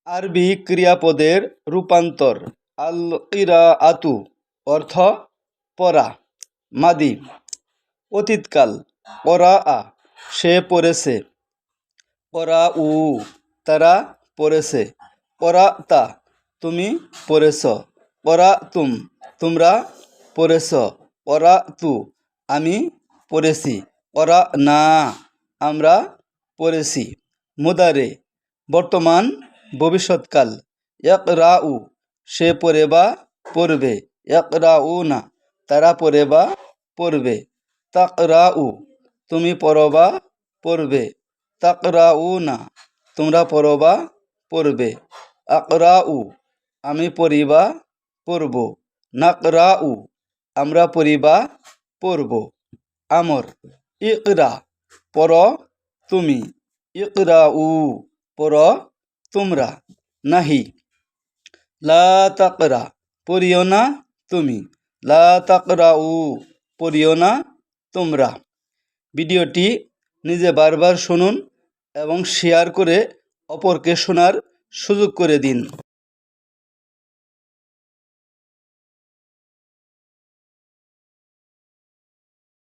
আরবি ক্রিয়াপদের রূপান্তর। আল কিরাআতু অর্থ পড়া। মাদি অতীতকাল। ক্বরাআ সে পড়েছে। ক্বরাউ তারা পড়েছে। ক্বরাতা তুমি পড়েছ। ক্বরাতুম তোমরা পড়েছ। ক্বরাতু আমি পড়েছি। ক্বরানা আমরা পড়েছি। মুদারে বর্তমান ভবিষ্যৎকাল। ইকরাউ সে পড়ে বা পড়বে। ইকরাউনা তারা পড়ে বা পড়বে। তাকরাউ তুমি পড়ো বা পড়বে। তাকরাউনা তোমরা পড়ো বা পড়বে। আকরাউ আমি পড়ি বা পড়ব। নাকরাউ আমরা পড়ি বা পড়ব। আমর ইকরা পড়ো তুমি। ইকরাউ পড়ো তোমরা। নাহি লা তাকরা পড়িও না তুমি। লা তাকরাউ পড়িও না তোমরা। ভিডিওটি নিজে বারবার শুনুন এবং শেয়ার করে অপরকে শোনার সুযোগ করে দিন।